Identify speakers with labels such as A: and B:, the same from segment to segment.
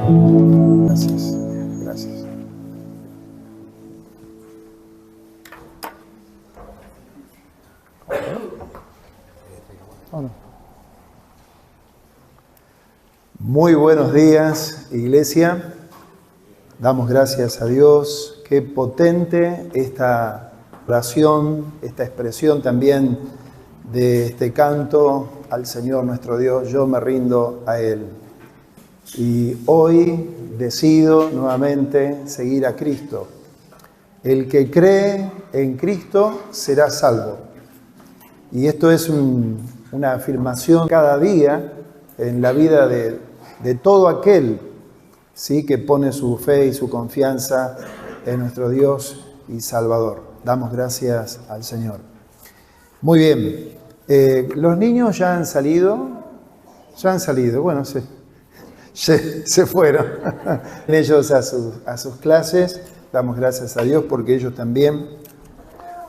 A: Gracias, gracias. Muy buenos días, iglesia. Damos gracias a Dios. Qué potente esta oración, esta expresión también de este canto al Señor nuestro Dios. Yo me rindo a Él. Y hoy decido nuevamente seguir a Cristo. El que cree en Cristo será salvo. Y esto es una afirmación cada día en la vida de todo aquel, ¿sí?, que pone su fe y su confianza en nuestro Dios y Salvador. Damos gracias al Señor. Muy bien. Los niños ya han salido. Bueno, se fueron ellos a sus clases. Damos gracias a Dios porque ellos también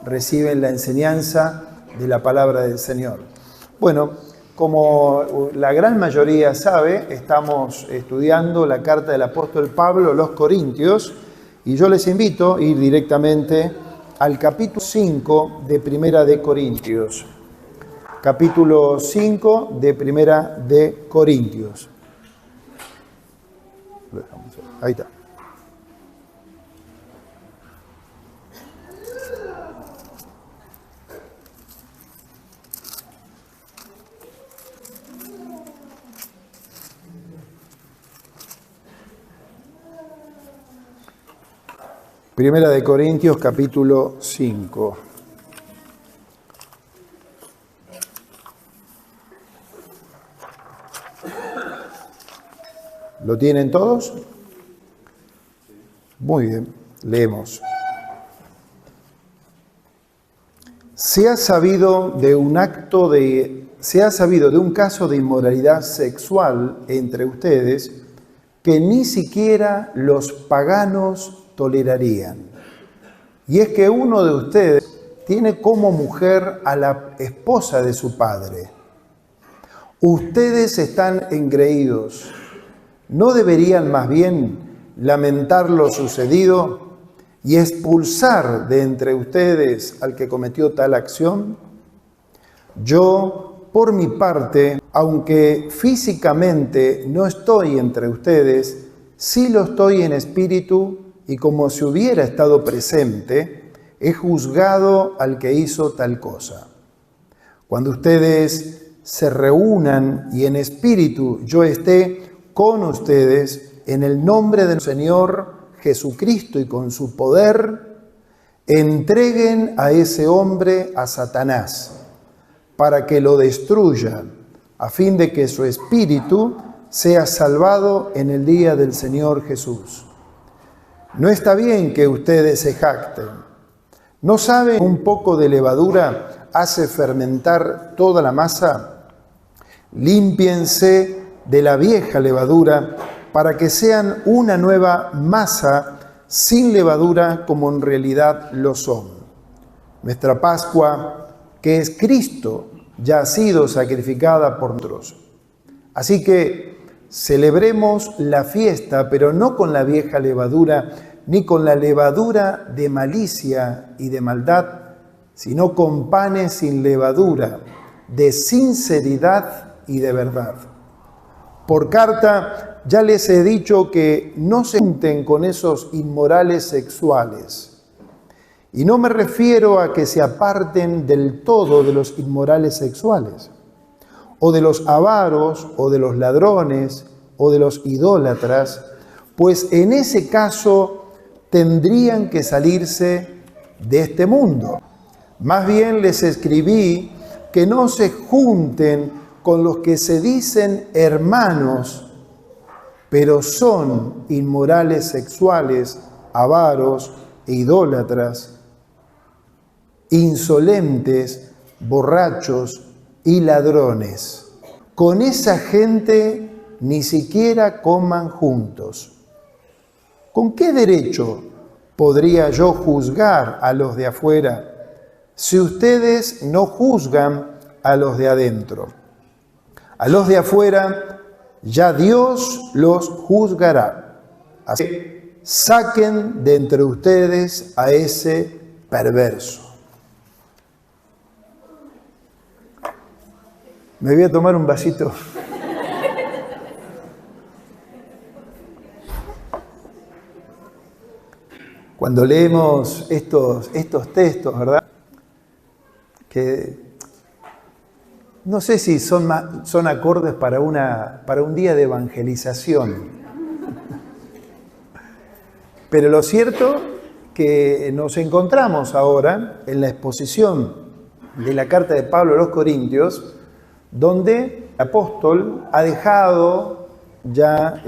A: reciben la enseñanza de la palabra del Señor. Bueno, como la gran mayoría sabe, estamos estudiando la carta del apóstol Pablo a los Corintios y yo les invito a ir directamente al capítulo 5 de Primera de Corintios. Capítulo 5 de Primera de Corintios. Ahí está. Primera de Corintios, capítulo 5. ¿Lo tienen todos? Muy bien, leemos. Se ha sabido de un caso de inmoralidad sexual entre ustedes que ni siquiera los paganos tolerarían. Y es que uno de ustedes tiene como mujer a la esposa de su padre. Ustedes están engreídos. ¿No deberían más bien lamentar lo sucedido y expulsar de entre ustedes al que cometió tal acción? Yo, por mi parte, aunque físicamente no estoy entre ustedes, sí lo estoy en espíritu y como si hubiera estado presente, he juzgado al que hizo tal cosa. Cuando ustedes se reúnan y en espíritu yo esté con ustedes, en el nombre del Señor Jesucristo y con su poder, entreguen a ese hombre a Satanás para que lo destruya, a fin de que su espíritu sea salvado en el día del Señor Jesús. No está bien que ustedes se jacten. ¿No saben que un poco de levadura hace fermentar toda la masa? Límpiense de la vieja levadura para que sean una nueva masa sin levadura como en realidad lo son. Nuestra Pascua, que es Cristo, ya ha sido sacrificada por nosotros. Así que celebremos la fiesta, pero no con la vieja levadura, ni con la levadura de malicia y de maldad, sino con panes sin levadura, de sinceridad y de verdad. Por carta ya les he dicho que no se junten con esos inmorales sexuales. Y no me refiero a que se aparten del todo de los inmorales sexuales, o de los avaros, o de los ladrones, o de los idólatras, pues en ese caso tendrían que salirse de este mundo. Más bien les escribí que no se junten con los que se dicen hermanos, pero son inmorales sexuales, avaros e idólatras, insolentes, borrachos y ladrones. Con esa gente ni siquiera coman juntos. ¿Con qué derecho podría yo juzgar a los de afuera si ustedes no juzgan a los de adentro? A los de afuera ya Dios los juzgará. Así que saquen de entre ustedes a ese perverso. Me voy a tomar un vasito. Cuando leemos estos textos, ¿verdad? Que no sé si son acordes para un día de evangelización. Pero lo cierto que nos encontramos ahora en la exposición de la carta de Pablo a los Corintios, donde el apóstol ha dejado ya,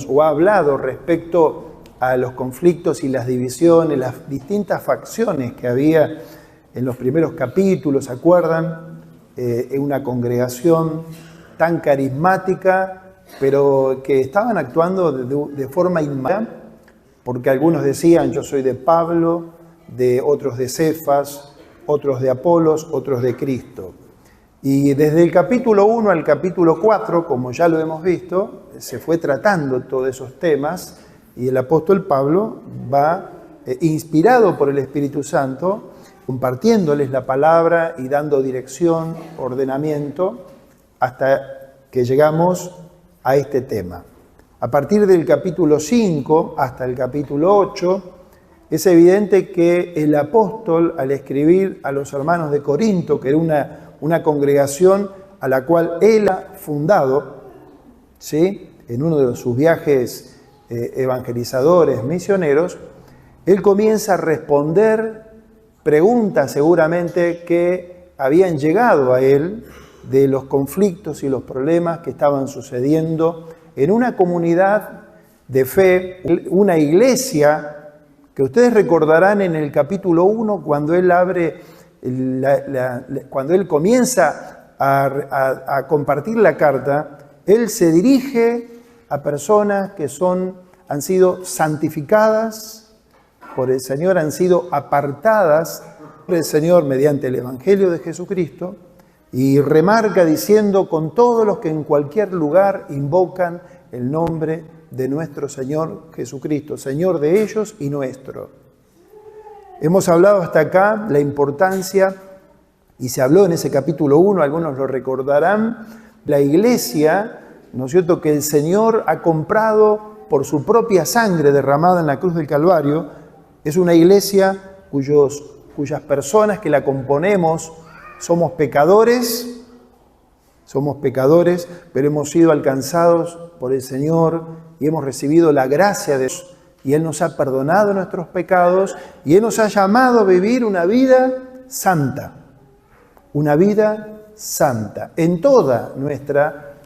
A: o ha hablado respecto a los conflictos y las divisiones, las distintas facciones que había en los primeros capítulos, ¿se acuerdan? En una congregación tan carismática, pero que estaban actuando de forma inmadura, porque algunos decían, yo soy de Pablo, de otros de Cefas, otros de Apolos, otros de Cristo. Y desde el capítulo 1 al capítulo 4, como ya lo hemos visto, se fue tratando todos esos temas, y el apóstol Pablo va, inspirado por el Espíritu Santo, compartiéndoles la palabra y dando dirección, ordenamiento, hasta que llegamos a este tema. A partir del capítulo 5 hasta el capítulo 8, es evidente que el apóstol, al escribir a los hermanos de Corinto, que era una congregación a la cual él ha fundado, ¿sí?, en uno de sus viajes evangelizadores, misioneros, él comienza a responder preguntas seguramente que habían llegado a él de los conflictos y los problemas que estaban sucediendo en una comunidad de fe, una iglesia que ustedes recordarán en el capítulo 1 cuando él cuando él comienza a compartir la carta, él se dirige a personas que han sido santificadas por el Señor, han sido apartadas por el Señor mediante el Evangelio de Jesucristo, y remarca diciendo, con todos los que en cualquier lugar invocan el nombre de nuestro Señor Jesucristo, Señor de ellos y nuestro. Hemos hablado hasta acá la importancia, y se habló en ese capítulo 1, algunos lo recordarán, la iglesia, ¿no es cierto?, que el Señor ha comprado por su propia sangre derramada en la cruz del Calvario. Es una iglesia cuyas personas que la componemos somos pecadores, pero hemos sido alcanzados por el Señor y hemos recibido la gracia de Dios, y Él nos ha perdonado nuestros pecados, y Él nos ha llamado a vivir una vida santa, en toda nuestra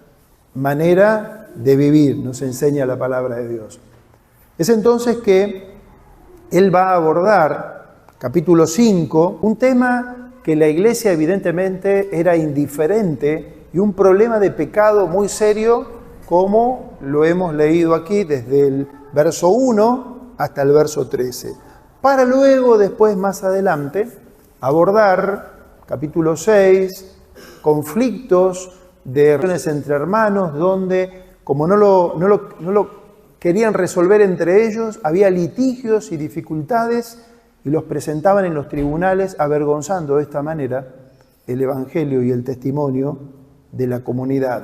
A: manera de vivir, nos enseña la palabra de Dios. Es entonces que él va a abordar, capítulo 5, un tema que la iglesia evidentemente era indiferente y un problema de pecado muy serio, como lo hemos leído aquí desde el verso 1 hasta el verso 13, para luego, después, más adelante, abordar, capítulo 6, conflictos de relaciones entre hermanos, donde, como no lo querían resolver entre ellos, había litigios y dificultades, y los presentaban en los tribunales, avergonzando de esta manera el evangelio y el testimonio de la comunidad.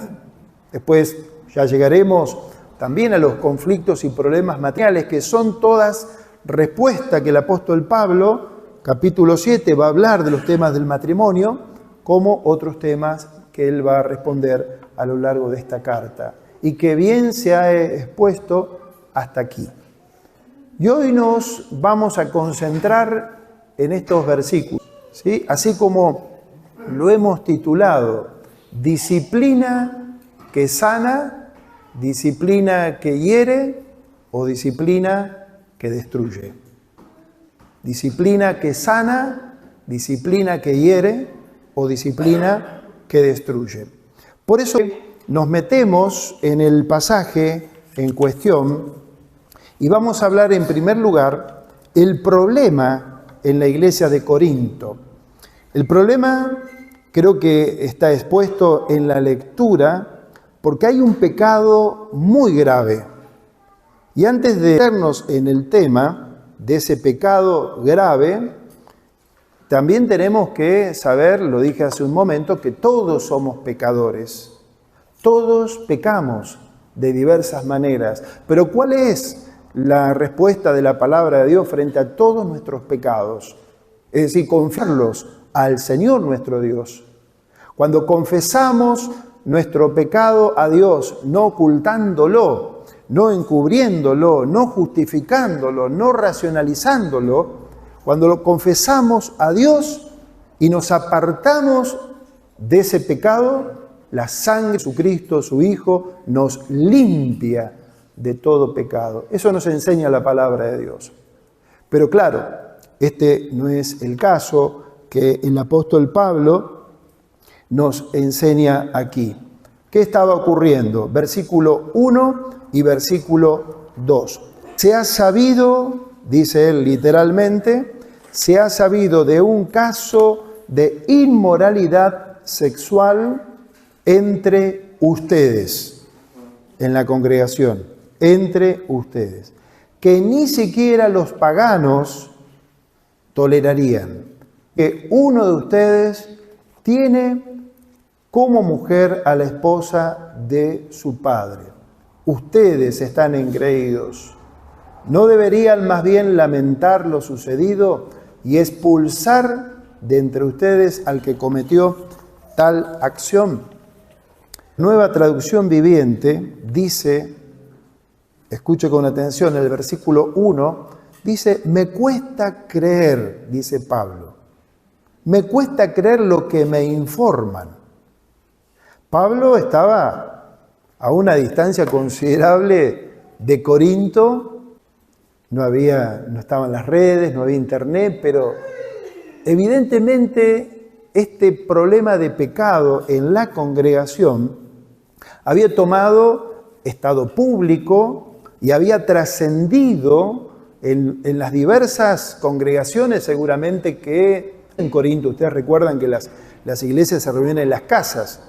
A: Después ya llegaremos también a los conflictos y problemas materiales, que son todas respuesta que el apóstol Pablo, capítulo 7, va a hablar de los temas del matrimonio, como otros temas que él va a responder a lo largo de esta carta, y que bien se ha expuesto hasta aquí. Y hoy nos vamos a concentrar en estos versículos, ¿sí?, así como lo hemos titulado: disciplina que sana, disciplina que hiere o disciplina que destruye. Disciplina que sana, disciplina que hiere o disciplina que destruye. Por eso nos metemos en el pasaje en cuestión y vamos a hablar en primer lugar el problema en la iglesia de Corinto. El problema creo que está expuesto en la lectura, porque hay un pecado muy grave. Y antes de meternos en el tema de ese pecado grave, también tenemos que saber, lo dije hace un momento, que todos somos pecadores. Todos pecamos de diversas maneras. Pero ¿cuál es la respuesta de la palabra de Dios frente a todos nuestros pecados? Es decir, confiarlos al Señor nuestro Dios. Cuando confesamos nuestro pecado a Dios, no ocultándolo, no encubriéndolo, no justificándolo, no racionalizándolo, cuando lo confesamos a Dios y nos apartamos de ese pecado, la sangre de Jesucristo, su Hijo, nos limpia de todo pecado. Eso nos enseña la palabra de Dios. Pero claro, este no es el caso que el apóstol Pablo nos enseña aquí. ¿Qué estaba ocurriendo? Versículo 1 y versículo 2. Se ha sabido, dice él literalmente, se ha sabido de un caso de inmoralidad sexual entre ustedes, en la congregación, entre ustedes, que ni siquiera los paganos tolerarían. Que uno de ustedes tiene como mujer a la esposa de su padre. Ustedes están engreídos. ¿No deberían más bien lamentar lo sucedido y expulsar de entre ustedes al que cometió tal acción? Nueva Traducción Viviente dice, escuche con atención, el versículo 1, dice, me cuesta creer, dice Pablo, me cuesta creer lo que me informan. Pablo estaba a una distancia considerable de Corinto, no estaban las redes, no había internet, pero evidentemente este problema de pecado en la congregación había tomado estado público y había trascendido en las diversas congregaciones, seguramente que en Corinto, ustedes recuerdan que las iglesias se reunían en las casas.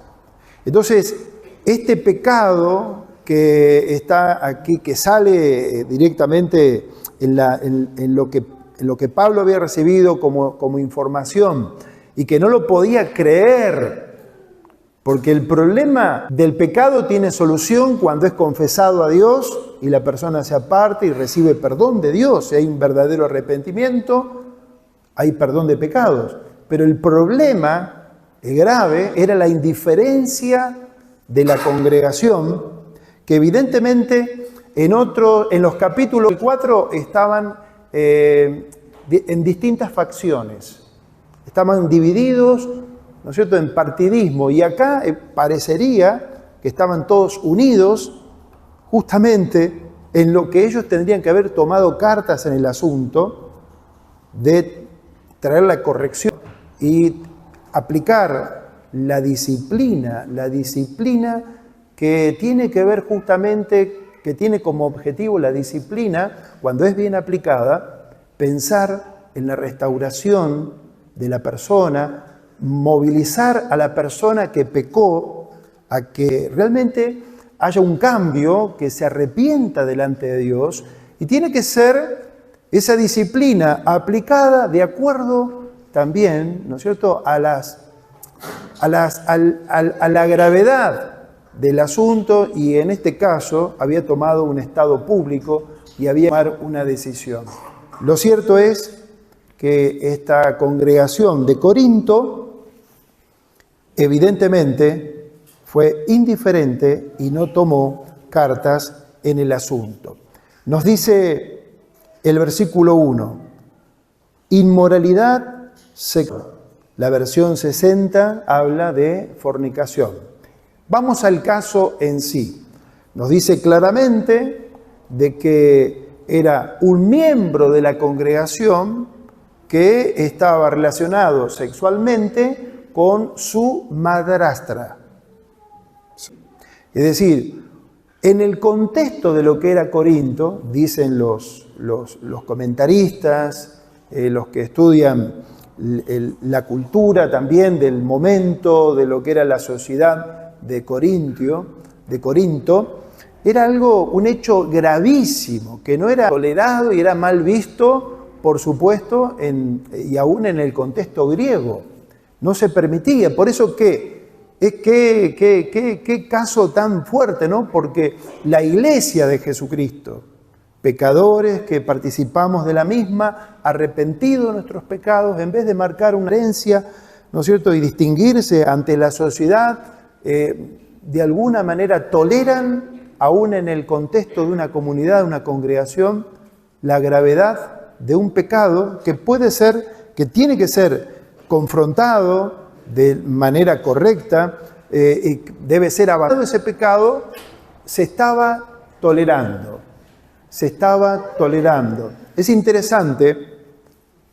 A: Entonces, este pecado que está aquí, que sale directamente en lo que Pablo había recibido como información y que no lo podía creer, porque el problema del pecado tiene solución cuando es confesado a Dios y la persona se aparta y recibe perdón de Dios. Si hay un verdadero arrepentimiento, hay perdón de pecados. Pero el problema grave era la indiferencia de la congregación, que evidentemente en los capítulos 4 estaban en distintas facciones. Estaban divididos, ¿no es cierto?, en partidismo, y acá parecería que estaban todos unidos justamente en lo que ellos tendrían que haber tomado cartas en el asunto de traer la corrección y aplicar la disciplina que tiene que ver justamente, que tiene como objetivo la disciplina, cuando es bien aplicada, pensar en la restauración de la persona, movilizar a la persona que pecó a que realmente haya un cambio, que se arrepienta delante de Dios, y tiene que ser esa disciplina aplicada de acuerdo también, ¿no es cierto?, a la gravedad del asunto, y en este caso había tomado un estado público y había tomado una decisión. Lo cierto es que esta congregación de Corinto evidentemente fue indiferente y no tomó cartas en el asunto. Nos dice el versículo 1, inmoralidad sexual. La versión 60 habla de fornicación. Vamos al caso en sí. Nos dice claramente de que era un miembro de la congregación que estaba relacionado sexualmente con su madrastra. Es decir, en el contexto de lo que era Corinto, dicen los comentaristas, los que estudian la cultura también del momento, de lo que era la sociedad de Corintio, de Corinto, era un hecho gravísimo, que no era tolerado y era mal visto, por supuesto, y aún en el contexto griego. No se permitía. Por eso, ¿qué caso tan fuerte, ¿no? Porque la iglesia de Jesucristo, pecadores que participamos de la misma, arrepentidos de nuestros pecados, en vez de marcar una herencia, ¿no es cierto?, y distinguirse ante la sociedad, de alguna manera toleran, aún en el contexto de una comunidad, de una congregación, la gravedad de un pecado que que tiene que ser confrontado de manera correcta, y debe ser abatido. Ese pecado se estaba tolerando. Es interesante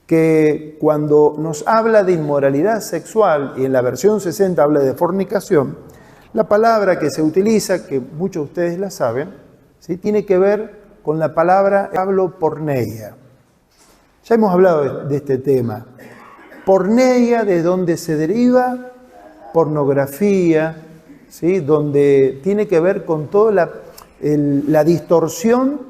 A: que cuando nos habla de inmoralidad sexual, y en la versión 60 habla de fornicación, la palabra que se utiliza, que muchos de ustedes la saben, ¿sí?, tiene que ver con la palabra porneia. Ya hemos hablado de este tema. Porneia, de donde se deriva pornografía, ¿sí?, donde tiene que ver con toda la distorsión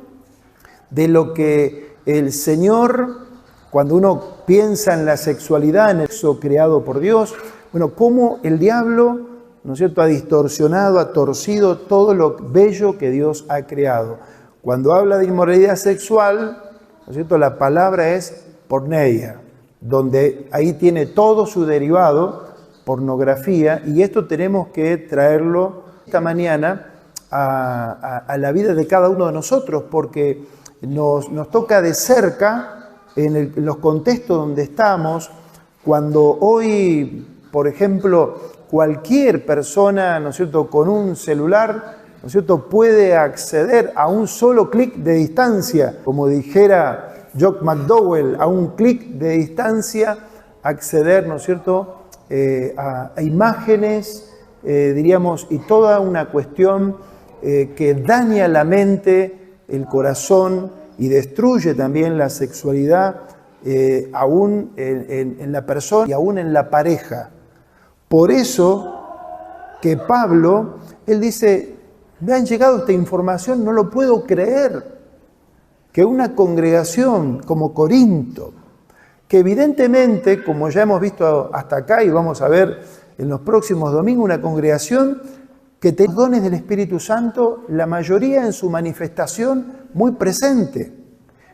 A: de lo que el Señor, cuando uno piensa en la sexualidad, en eso creado por Dios, bueno, cómo el diablo, ¿no es cierto?, ha distorsionado, ha torcido todo lo bello que Dios ha creado. Cuando habla de inmoralidad sexual, ¿no es cierto?, la palabra es porneia, donde ahí tiene todo su derivado, pornografía, y esto tenemos que traerlo esta mañana a la vida de cada uno de nosotros, porque nos toca de cerca en los contextos donde estamos, cuando hoy, por ejemplo, cualquier persona, ¿no es cierto?, con un celular, ¿no es cierto?, puede acceder a un solo clic de distancia, como dijera Jock McDowell, a un clic de distancia, acceder, ¿no es cierto?, a imágenes, diríamos, y toda una cuestión que daña la mente, el corazón, y destruye también la sexualidad, aún en la persona y aún en la pareja. Por eso que Pablo, él dice, me han llegado esta información, no lo puedo creer, que una congregación como Corinto, que evidentemente, como ya hemos visto hasta acá y vamos a ver en los próximos domingos, una congregación que tiene los dones del Espíritu Santo, la mayoría en su manifestación muy presente.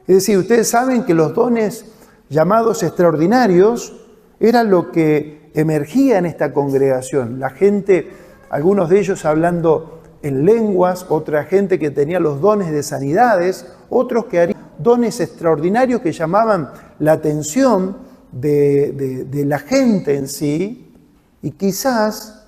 A: Es decir, ustedes saben que los dones llamados extraordinarios era lo que emergía en esta congregación. La gente, algunos de ellos hablando en lenguas, otra gente que tenía los dones de sanidades, otros que harían dones extraordinarios que llamaban la atención de la gente en sí, y quizás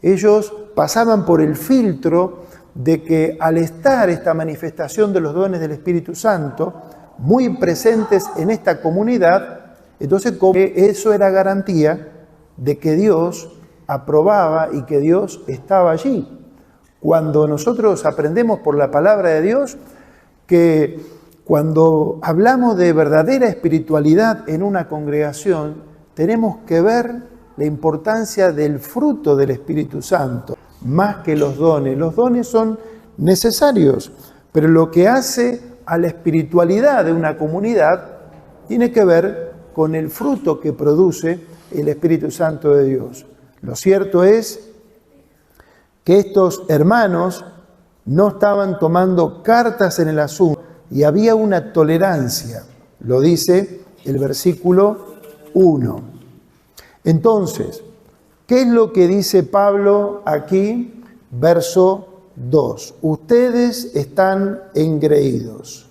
A: ellos pasaban por el filtro de que al estar esta manifestación de los dones del Espíritu Santo muy presentes en esta comunidad, entonces como eso era garantía de que Dios aprobaba y que Dios estaba allí. Cuando nosotros aprendemos por la palabra de Dios que cuando hablamos de verdadera espiritualidad en una congregación, tenemos que ver la importancia del fruto del Espíritu Santo, más que los dones. Los dones son necesarios, pero lo que hace a la espiritualidad de una comunidad tiene que ver con el fruto que produce el Espíritu Santo de Dios. Lo cierto es que estos hermanos no estaban tomando cartas en el asunto y había una tolerancia, lo dice el versículo 1. Entonces, ¿qué es lo que dice Pablo aquí? Verso 2. Ustedes están engreídos.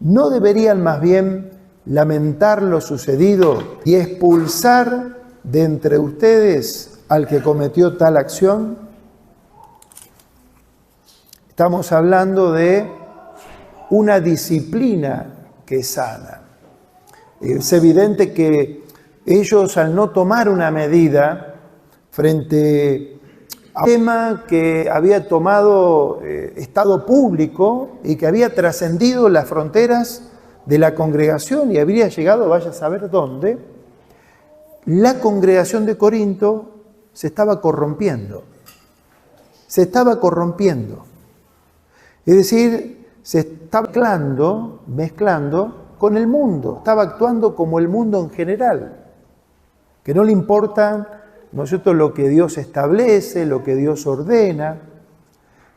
A: ¿No deberían más bien lamentar lo sucedido y expulsar de entre ustedes al que cometió tal acción? Estamos hablando de una disciplina que sana. Es evidente que ellos, al no tomar una medida frente a un tema que había tomado estado público y que había trascendido las fronteras de la congregación y habría llegado, vaya a saber dónde, la congregación de Corinto se estaba corrompiendo. se estaba corrompiendo. Es decir, se estaba mezclando con el mundo, estaba actuando como el mundo en general, que no le importa, ¿no es cierto?, lo que Dios establece, lo que Dios ordena,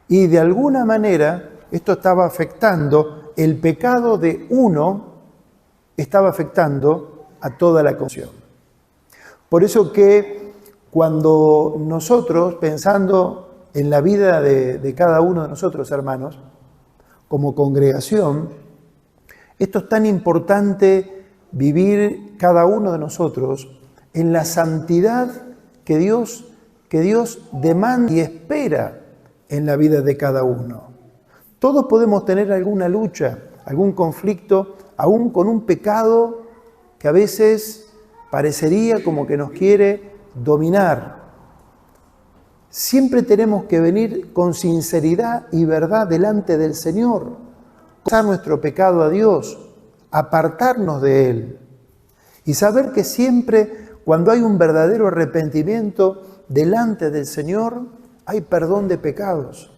A: y de alguna manera esto estaba afectando, el pecado de uno estaba afectando a toda la creación. Por eso que cuando nosotros, pensando en la vida de cada uno de nosotros, hermanos, como congregación, esto es tan importante vivir cada uno de nosotros en la santidad que Dios demanda y espera en la vida de cada uno. Todos podemos tener alguna lucha, algún conflicto, aún con un pecado que a veces parecería como que nos quiere dominar. Siempre tenemos que venir con sinceridad y verdad delante del Señor, confesar nuestro pecado a Dios, apartarnos de Él y saber que siempre cuando hay un verdadero arrepentimiento delante del Señor, hay perdón de pecados.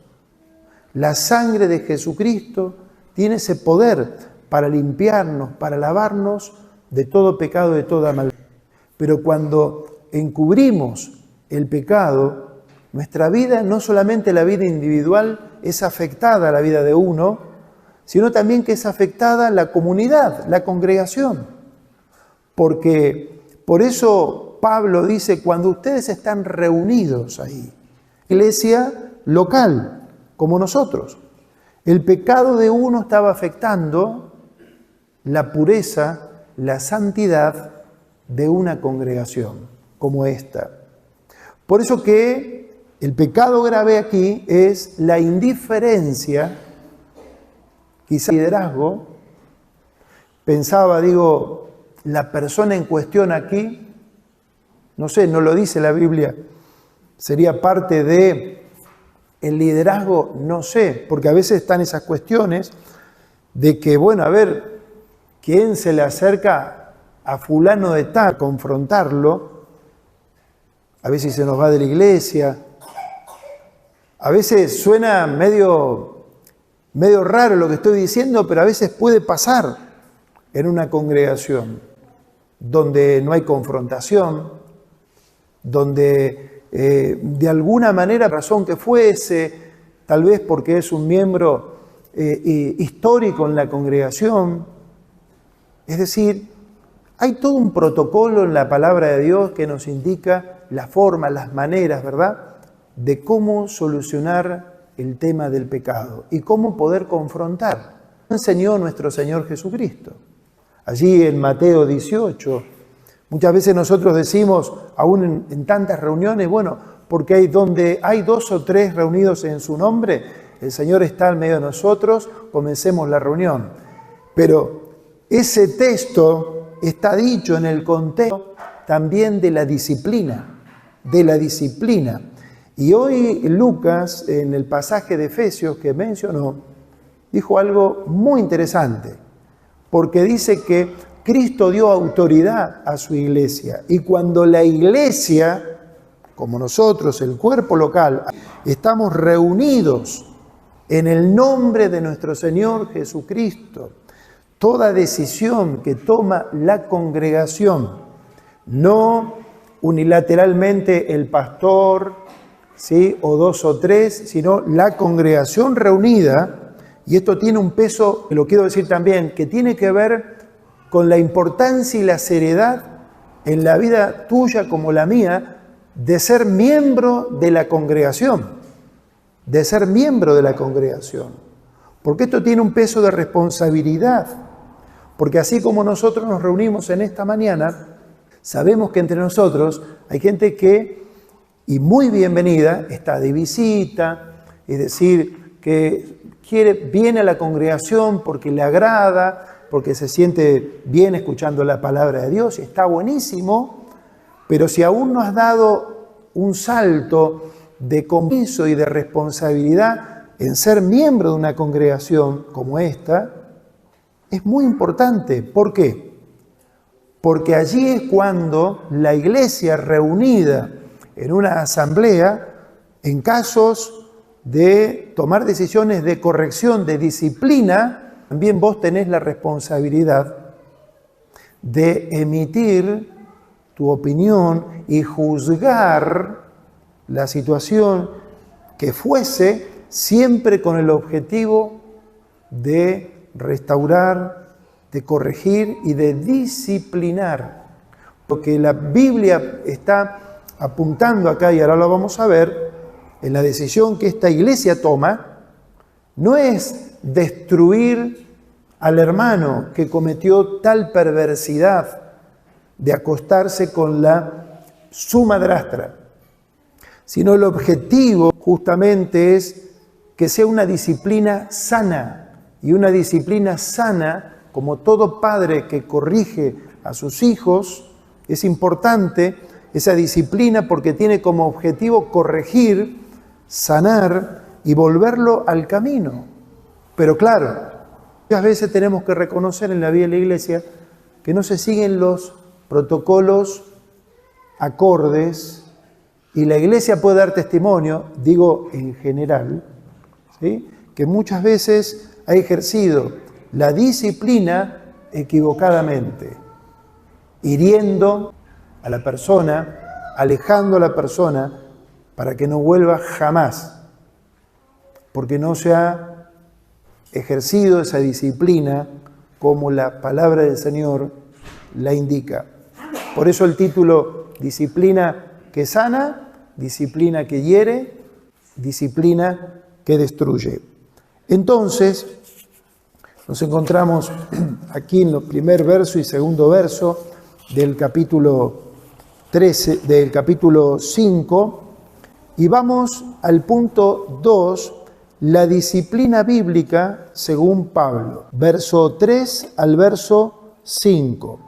A: La sangre de Jesucristo tiene ese poder para limpiarnos, para lavarnos de todo pecado, de toda maldad. Pero cuando encubrimos el pecado, nuestra vida, no solamente la vida individual, es afectada a la vida de uno, sino también que es afectada la comunidad, la congregación. Porque por eso Pablo dice, cuando ustedes están reunidos ahí, iglesia local, como nosotros, el pecado de uno estaba afectando la pureza, la santidad de una congregación como esta. Por eso que el pecado grave aquí es la indiferencia, quizá liderazgo. Pensaba, la persona en cuestión aquí, no sé, no lo dice la Biblia, sería parte de el liderazgo, no sé, porque a veces están esas cuestiones de que, bueno, a ver, ¿quién se le acerca a fulano de tal a confrontarlo? A veces se nos va de la iglesia, a veces suena medio raro lo que estoy diciendo, pero a veces puede pasar en una congregación donde no hay confrontación, donde de alguna manera, razón que fuese, tal vez porque es un miembro histórico en la congregación, es decir, hay todo un protocolo en la palabra de Dios que nos indica la forma, las maneras, ¿verdad?, de cómo solucionar el tema del pecado y cómo poder confrontar. Enseñó nuestro Señor Jesucristo. Allí en Mateo 18, muchas veces nosotros decimos, aún en tantas reuniones, bueno, porque donde hay 2 o 3 reunidos en su nombre, el Señor está en medio de nosotros, comencemos la reunión. Pero ese texto está dicho en el contexto también de la disciplina, Y hoy Lucas, en el pasaje de Efesios que mencionó, dijo algo muy interesante, porque dice que Cristo dio autoridad a su iglesia, y cuando la iglesia, como nosotros, el cuerpo local, estamos reunidos en el nombre de nuestro Señor Jesucristo, toda decisión que toma la congregación, no unilateralmente el pastor, ¿sí?, o 2 o 3, sino la congregación reunida, y esto tiene un peso, que lo quiero decir también, que tiene que ver con la importancia y la seriedad en la vida tuya como la mía, de ser miembro de la congregación, porque esto tiene un peso de responsabilidad, porque así como nosotros nos reunimos en esta mañana, sabemos que entre nosotros hay gente que, y muy bienvenida, está de visita, es decir, que viene a la congregación porque le agrada, porque se siente bien escuchando la palabra de Dios, y está buenísimo, pero si aún no has dado un salto de compromiso y de responsabilidad en ser miembro de una congregación como esta, es muy importante. ¿Por qué? Porque allí es cuando la iglesia reunida en una asamblea, en casos de tomar decisiones de corrección, de disciplina, también vos tenés la responsabilidad de emitir tu opinión y juzgar la situación que fuese, siempre con el objetivo de restaurar, de corregir y de disciplinar. Porque la Biblia está apuntando acá, y ahora lo vamos a ver, en la decisión que esta iglesia toma, no es destruir al hermano que cometió tal perversidad de acostarse con su madrastra, sino el objetivo justamente es que sea una disciplina sana, y una disciplina sana, como todo padre que corrige a sus hijos, es importante esa disciplina porque tiene como objetivo corregir, sanar y volverlo al camino. Pero claro, muchas veces tenemos que reconocer en la vida de la iglesia que no se siguen los protocolos acordes, y la iglesia puede dar testimonio, digo en general, ¿sí?, que muchas veces ha ejercido la disciplina equivocadamente, hiriendo a la persona, alejando a la persona para que no vuelva jamás, porque no se ha ejercido esa disciplina como la palabra del Señor la indica. Por eso el título, disciplina que sana, disciplina que hiere, disciplina que destruye. Entonces, nos encontramos aquí en el primer verso y segundo verso del capítulo 13, del capítulo 5, y vamos al punto 2, la disciplina bíblica según Pablo, verso 3 al verso 5.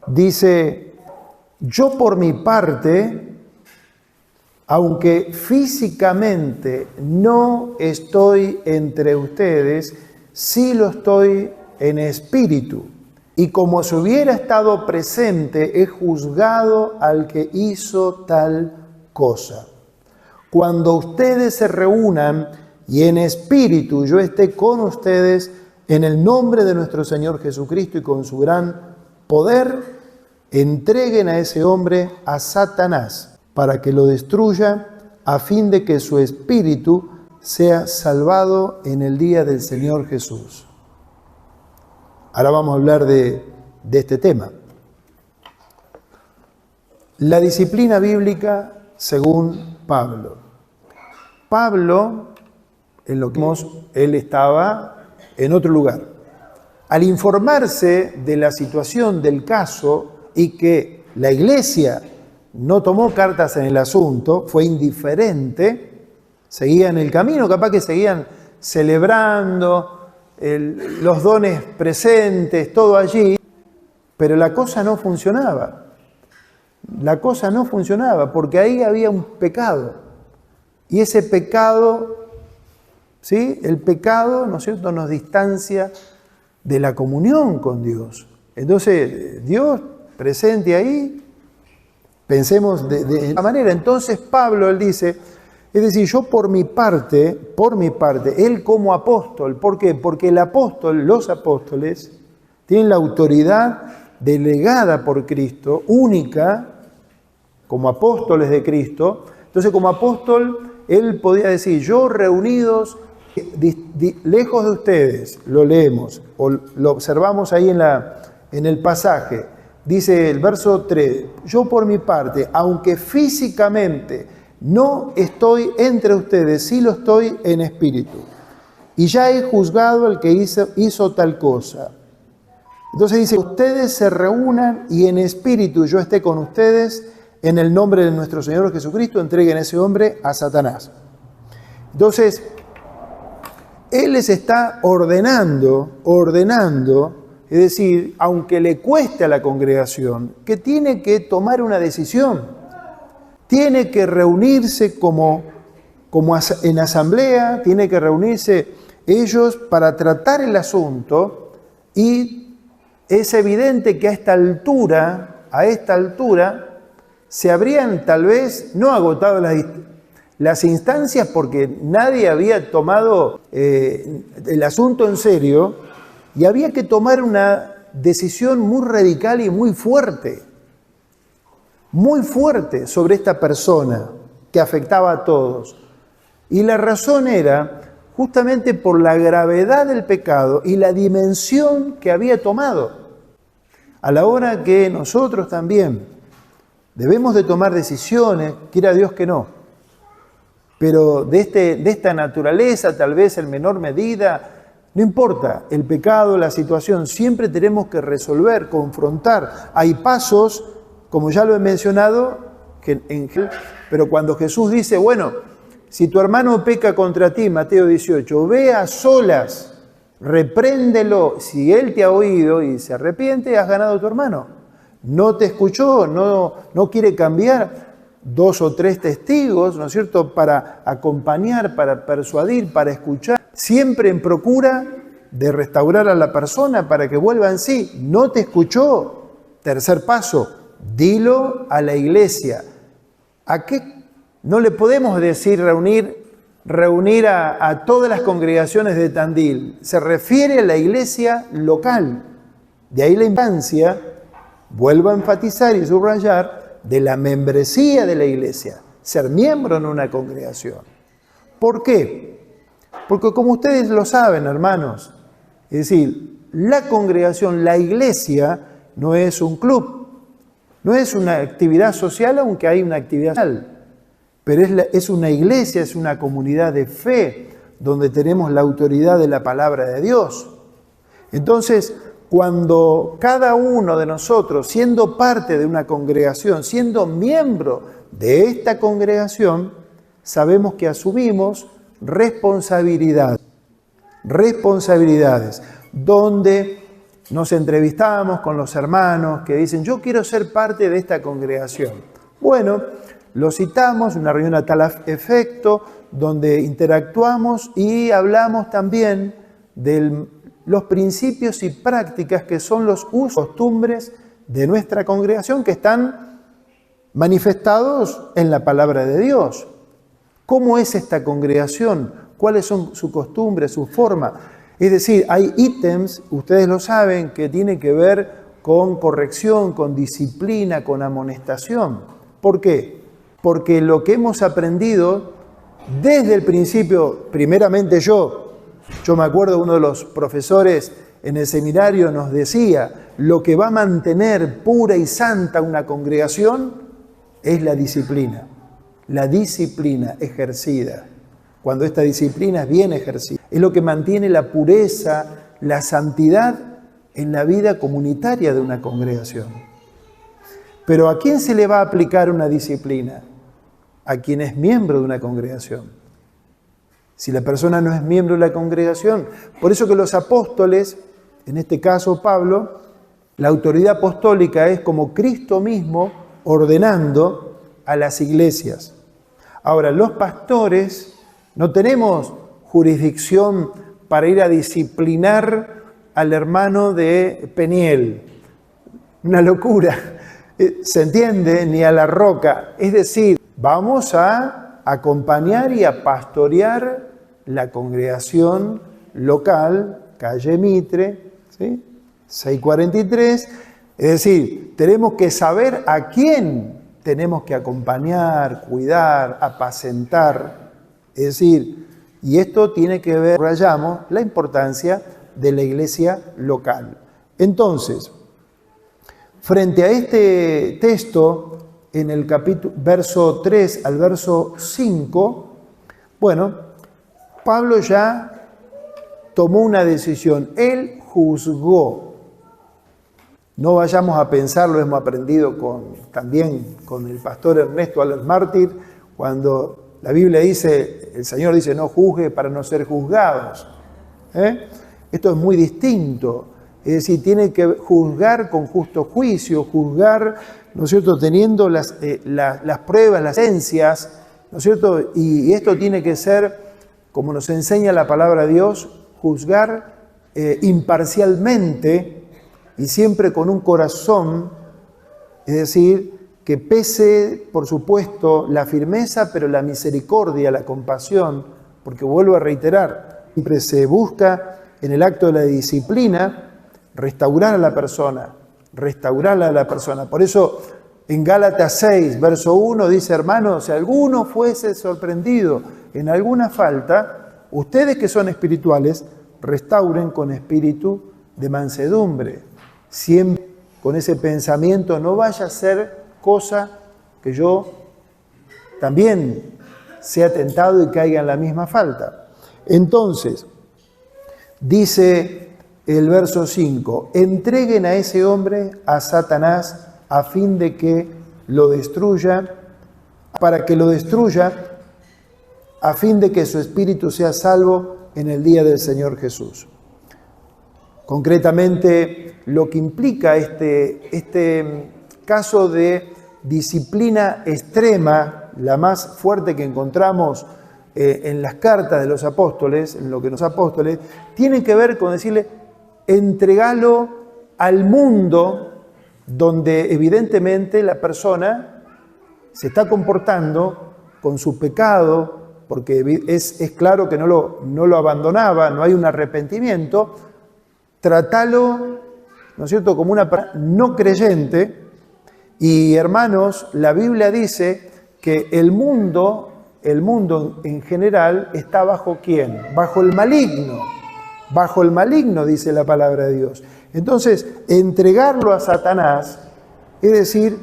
A: Dice: yo por mi parte, aunque físicamente no estoy entre ustedes, sí lo estoy en espíritu, y como si hubiera estado presente, he juzgado al que hizo tal cosa. Cuando ustedes se reúnan y en espíritu yo esté con ustedes, en el nombre de nuestro Señor Jesucristo y con su gran poder, entreguen a ese hombre a Satanás para que lo destruya, a fin de que su espíritu sea salvado en el día del Señor Jesús. Ahora vamos a hablar de este tema. La disciplina bíblica según Pablo. Pablo, en lo que vimos, él estaba en otro lugar. Al informarse de la situación del caso y que la iglesia no tomó cartas en el asunto, fue indiferente, seguían el camino, capaz que seguían celebrando los dones presentes, todo allí, pero la cosa no funcionaba. La cosa no funcionaba porque ahí había un pecado. Y ese pecado, ¿sí?, el pecado, ¿no es cierto?, nos distancia de la comunión con Dios. Entonces, Dios presente ahí, pensemos de esta manera. Entonces Pablo, él dice, es decir, yo por mi parte, él como apóstol, ¿por qué? Porque el apóstol, los apóstoles, tienen la autoridad delegada por Cristo, única, como apóstoles de Cristo. Entonces, como apóstol, él podía decir, yo reunidos lejos de ustedes, lo leemos, o lo observamos ahí en el pasaje, dice el verso 3, yo por mi parte, aunque físicamente no estoy entre ustedes, sí lo estoy en espíritu, y ya he juzgado al que hizo tal cosa. Entonces dice, ustedes se reúnan y en espíritu yo esté con ustedes, en el nombre de nuestro Señor Jesucristo, entreguen a ese hombre a Satanás. Entonces, Él les está ordenando, es decir, aunque le cueste a la congregación, que tiene que tomar una decisión, tiene que reunirse como en asamblea, tiene que reunirse ellos para tratar el asunto, y es evidente que a esta altura, se habrían tal vez no agotado las instancias porque nadie había tomado el asunto en serio y había que tomar una decisión muy radical y muy fuerte sobre esta persona que afectaba a todos. Y la razón era justamente por la gravedad del pecado y la dimensión que había tomado. A la hora que nosotros también debemos de tomar decisiones, quiera Dios que no, pero de esta naturaleza, tal vez en menor medida, no importa, el pecado, la situación, siempre tenemos que resolver, confrontar. Hay pasos, como ya lo he mencionado, pero cuando Jesús dice, bueno, si tu hermano peca contra ti, Mateo 18, ve a solas, repréndelo. Si él te ha oído y se arrepiente, has ganado a tu hermano. No te escuchó, no quiere cambiar. 2 o 3 testigos, ¿no es cierto?, para acompañar, para persuadir, para escuchar, siempre en procura de restaurar a la persona para que vuelva en sí. No te escuchó. Tercer paso, dilo a la iglesia. ¿A qué? No le podemos decir reunir a todas las congregaciones de Tandil. Se refiere a la iglesia local. De ahí la importancia, vuelvo a enfatizar y subrayar, de la membresía de la iglesia, ser miembro en una congregación. ¿Por qué? Porque como ustedes lo saben, hermanos, es decir, la congregación, la iglesia, no es un club, no es una actividad social, aunque hay una actividad social, pero es una iglesia, es una comunidad de fe, donde tenemos la autoridad de la palabra de Dios. Entonces, cuando cada uno de nosotros, siendo parte de una congregación, siendo miembro de esta congregación, sabemos que asumimos responsabilidades, donde nos entrevistamos con los hermanos que dicen, yo quiero ser parte de esta congregación. Bueno, lo citamos, una reunión a tal efecto, donde interactuamos y hablamos también de los principios y prácticas que son los usos, costumbres de nuestra congregación que están manifestados en la palabra de Dios. ¿Cómo es esta congregación? ¿Cuáles son sus costumbres, su forma? Es decir, hay ítems, ustedes lo saben, que tienen que ver con corrección, con disciplina, con amonestación. ¿Por qué? Porque lo que hemos aprendido desde el principio, primeramente yo me acuerdo, uno de los profesores en el seminario nos decía, lo que va a mantener pura y santa una congregación es la disciplina ejercida. Cuando esta disciplina es bien ejercida, es lo que mantiene la pureza, la santidad en la vida comunitaria de una congregación. Pero ¿a quién se le va a aplicar una disciplina? A quien es miembro de una congregación. Si la persona no es miembro de la congregación, por eso que los apóstoles, en este caso Pablo, la autoridad apostólica es como Cristo mismo ordenando a las iglesias. Ahora, los pastores no tenemos jurisdicción para ir a disciplinar al hermano de Peniel. Una locura, ¿se entiende? Ni a la roca. Es decir, vamos a acompañar y a pastorear la congregación local, calle Mitre, ¿sí? 643, es decir, tenemos que saber a quién tenemos que acompañar, cuidar, apacentar, es decir, y esto tiene que ver, rayamos, la importancia de la iglesia local. Entonces, frente a este texto, en el capítulo, verso 3 al verso 5, bueno, Pablo ya tomó una decisión, él juzgó. No vayamos a pensar, lo hemos aprendido también con el pastor Ernesto Aller Mártir, cuando la Biblia dice, el Señor dice, no juzgue para no ser juzgados. Esto es muy distinto, es decir, tiene que juzgar con justo juicio, juzgar, ¿no es cierto?, teniendo las pruebas, las evidencias, ¿no es cierto?, y esto tiene que ser, como nos enseña la palabra de Dios, juzgar imparcialmente y siempre con un corazón, es decir, que pese, por supuesto, la firmeza, pero la misericordia, la compasión, porque vuelvo a reiterar, siempre se busca en el acto de la disciplina restaurar a la persona, restaurarla a la persona. Por eso en Gálatas 6, verso 1 dice: hermanos, si alguno fuese sorprendido en alguna falta, ustedes que son espirituales, restauren con espíritu de mansedumbre. Siempre con ese pensamiento, no vaya a ser cosa que yo también sea tentado y caiga en la misma falta. Entonces, dice el verso 5, entreguen a ese hombre a Satanás a fin de que lo destruya, para que lo destruya, a fin de que su espíritu sea salvo en el día del Señor Jesús. Concretamente, lo que implica este caso de disciplina extrema, la más fuerte que encontramos en las cartas de los apóstoles, en lo que los apóstoles, tiene que ver con decirle: entregalo al mundo, donde evidentemente la persona se está comportando con su pecado, porque es claro que no lo abandonaba, no hay un arrepentimiento. Tratalo, ¿no es cierto?, como una persona no creyente. Y hermanos, la Biblia dice que el mundo en general está ¿bajo quién? Bajo el maligno. Bajo el maligno, dice la palabra de Dios. Entonces, entregarlo a Satanás, es decir,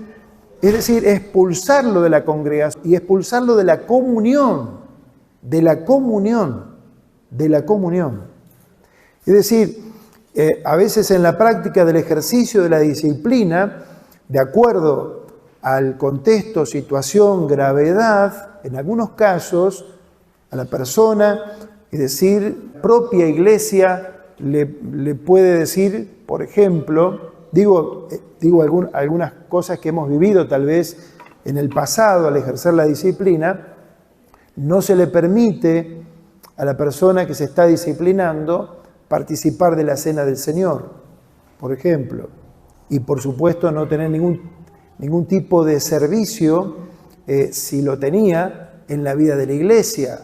A: expulsarlo de la congregación y expulsarlo de la comunión. Es decir, a veces en la práctica del ejercicio de la disciplina, de acuerdo al contexto, situación, gravedad, en algunos casos a la persona, es decir, propia iglesia le puede decir, por ejemplo, digo algunas cosas que hemos vivido tal vez en el pasado al ejercer la disciplina, no se le permite a la persona que se está disciplinando participar de la cena del Señor, por ejemplo, y por supuesto no tener ningún tipo de servicio, si lo tenía, en la vida de la iglesia,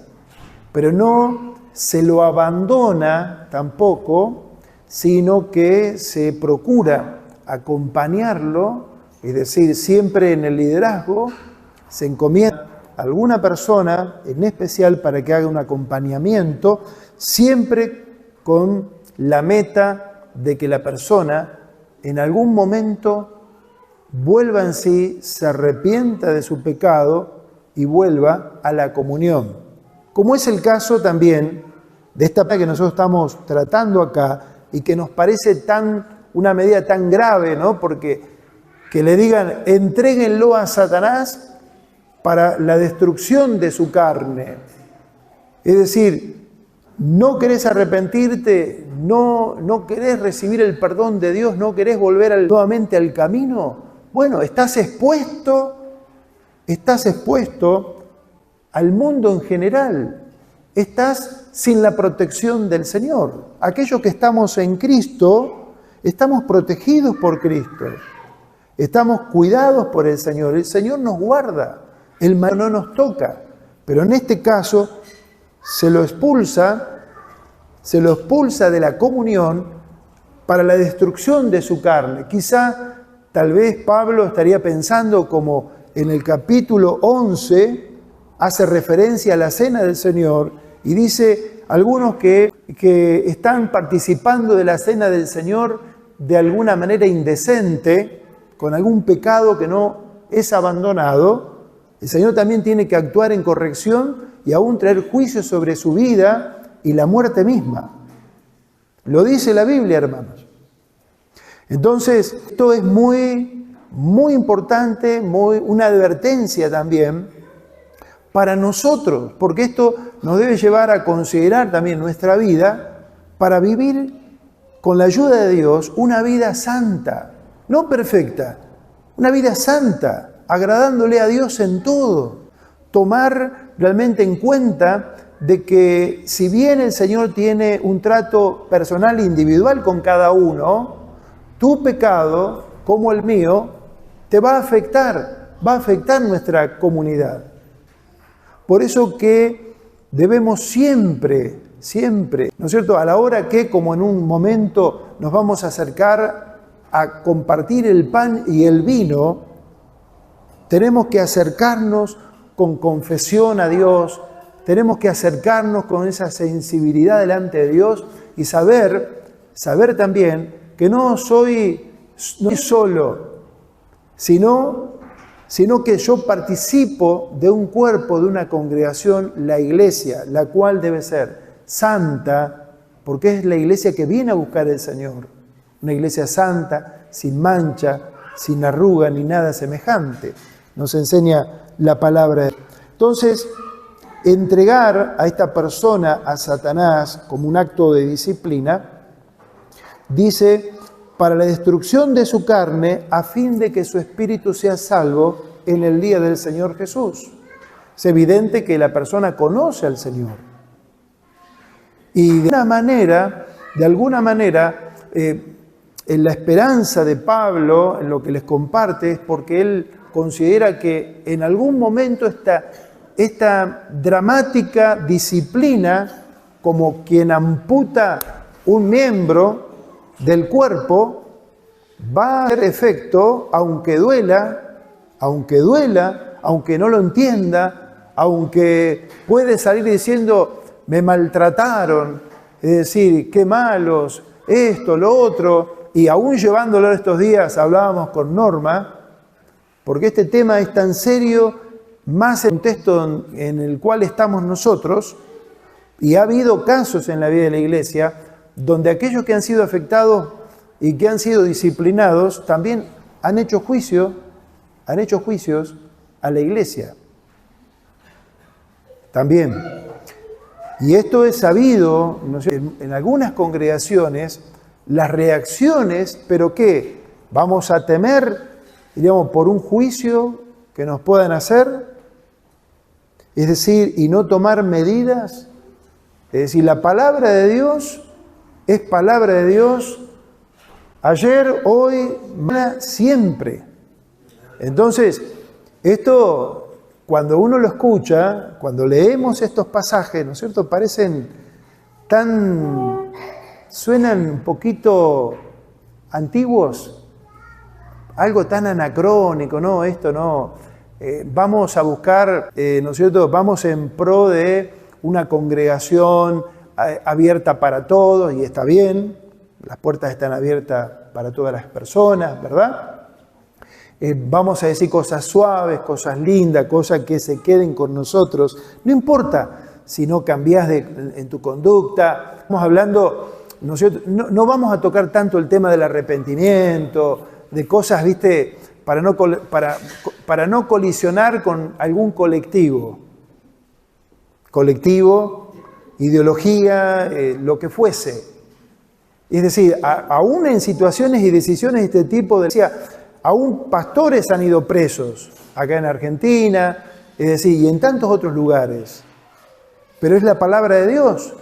A: pero no se lo abandona tampoco, sino que se procura acompañarlo, es decir, siempre en el liderazgo se encomienda a alguna persona en especial para que haga un acompañamiento, siempre con la meta de que la persona en algún momento vuelva en sí, se arrepienta de su pecado y vuelva a la comunión. Como es el caso también de esta que nosotros estamos tratando acá y que nos parece una medida tan grave, ¿no? Porque que le digan: entréguenlo a Satanás para la destrucción de su carne. Es decir, no querés arrepentirte, no querés recibir el perdón de Dios, no querés volver nuevamente al camino. Bueno, estás expuesto al mundo en general. Estás sin la protección del Señor. Aquellos que estamos en Cristo, estamos protegidos por Cristo. Estamos cuidados por el Señor. El Señor nos guarda. El mal no nos toca. Pero en este caso se lo expulsa de la comunión para la destrucción de su carne. Quizá, tal vez Pablo estaría pensando, como en el capítulo 11 hace referencia a la cena del Señor y dice algunos que están participando de la cena del Señor de alguna manera indecente, con algún pecado que no es abandonado. El Señor también tiene que actuar en corrección y aún traer juicio sobre su vida y la muerte misma. Lo dice la Biblia, hermanos. Entonces, esto es muy, muy importante, una advertencia también para nosotros, porque esto nos debe llevar a considerar también nuestra vida para vivir con la ayuda de Dios una vida santa, no perfecta, una vida santa, agradándole a Dios en todo. Tomar realmente en cuenta de que si bien el Señor tiene un trato personal e individual con cada uno, tu pecado, como el mío, te va a afectar va a afectar nuestra comunidad. Por eso que debemos siempre, ¿no es cierto?, a la hora que, como en un momento, nos vamos a acercar a compartir el pan y el vino, tenemos que acercarnos con confesión a Dios, tenemos que acercarnos con esa sensibilidad delante de Dios y saber también que no soy solo, sino que yo participo de un cuerpo, de una congregación, la iglesia, la cual debe ser santa, porque es la iglesia que viene a buscar al Señor. Una iglesia santa, sin mancha, sin arruga, ni nada semejante. Nos enseña la palabra de Dios. Entonces, entregar a esta persona a Satanás como un acto de disciplina, dice, para la destrucción de su carne, a fin de que su espíritu sea salvo en el día del Señor Jesús. Es evidente que la persona conoce al Señor. Y de alguna manera, en la esperanza de Pablo, en lo que les comparte, es porque él considera que en algún momento esta dramática disciplina, como quien amputa un miembro del cuerpo, va a hacer efecto, aunque duela, aunque no lo entienda, aunque puede salir diciendo, me maltrataron, es decir, qué malos, esto, lo otro, y aún llevándolo estos días, hablábamos con Norma, porque este tema es tan serio, más en el contexto en el cual estamos nosotros, y ha habido casos en la vida de la iglesia, donde aquellos que han sido afectados y que han sido disciplinados, también han hecho juicios a la iglesia. También. Y esto es sabido, ¿no sé?, en algunas congregaciones, las reacciones, pero ¿qué? Vamos a temer, digamos, por un juicio que nos puedan hacer, es decir, y no tomar medidas. Es decir, la palabra de Dios es palabra de Dios ayer, hoy, mañana, siempre. Entonces, esto, cuando uno lo escucha, cuando leemos estos pasajes, ¿no es cierto?, suenan un poquito antiguos, algo tan anacrónico, no, esto no. Vamos a buscar, ¿no es cierto?, vamos en pro de una congregación abierta para todos, y está bien, las puertas están abiertas para todas las personas, ¿verdad? Vamos a decir cosas suaves, cosas lindas, cosas que se queden con nosotros. No importa si no cambias en tu conducta. Estamos hablando, ¿no es cierto?, no vamos a tocar tanto el tema del arrepentimiento, de cosas, ¿viste?, para no colisionar con algún colectivo, ideología, lo que fuese. Es decir, aún en situaciones y decisiones de este tipo, aún pastores han ido presos, acá en Argentina, es decir, y en tantos otros lugares. Pero es la palabra de Dios,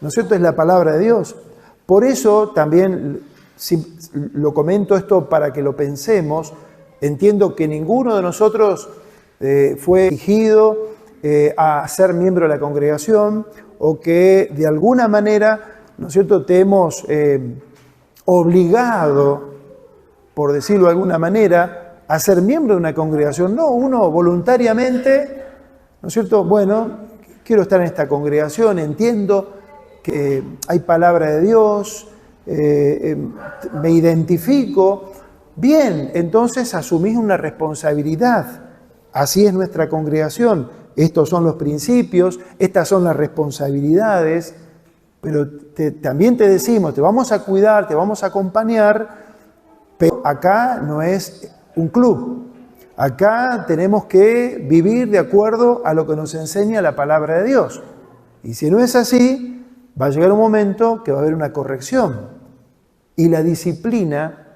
A: ¿no es cierto? Es la palabra de Dios. Por eso también, si lo comento esto para que lo pensemos, entiendo que ninguno de nosotros fue elegido a ser miembro de la congregación, o que de alguna manera, ¿no es cierto?, te hemos obligado, por decirlo de alguna manera, a ser miembro de una congregación. No, uno voluntariamente, ¿no es cierto?, bueno, quiero estar en esta congregación, entiendo que hay palabra de Dios, me identifico. Bien, entonces asumís una responsabilidad. Así es nuestra congregación. Estos son los principios, estas son las responsabilidades, pero también te decimos, te vamos a cuidar, te vamos a acompañar, pero acá no es un club. Acá tenemos que vivir de acuerdo a lo que nos enseña la palabra de Dios. Y si no es así, va a llegar un momento que va a haber una corrección. Y la disciplina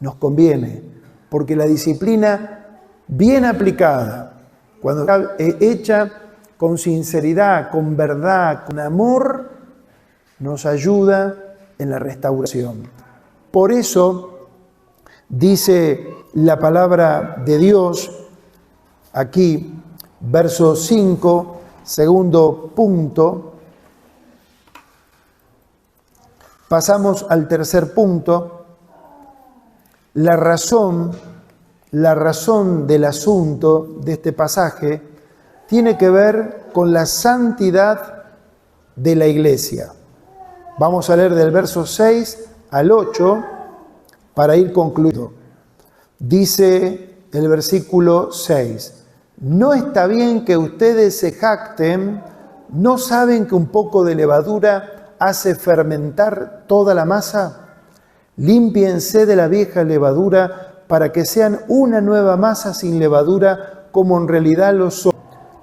A: nos conviene, porque la disciplina bien aplicada, cuando está hecha con sinceridad, con verdad, con amor, nos ayuda en la restauración. Por eso Dice la palabra de Dios aquí, verso 5, segundo punto. Pasamos al tercer punto. La razón del asunto de este pasaje tiene que ver con la santidad de la iglesia. Vamos a leer del verso 6 al 8 para ir concluyendo. Dice el versículo 6, no está bien que ustedes se jacten, ¿no saben que un poco de levadura hace fermentar toda la masa? Límpiense de la vieja levadura para que sean una nueva masa sin levadura, como en realidad lo son.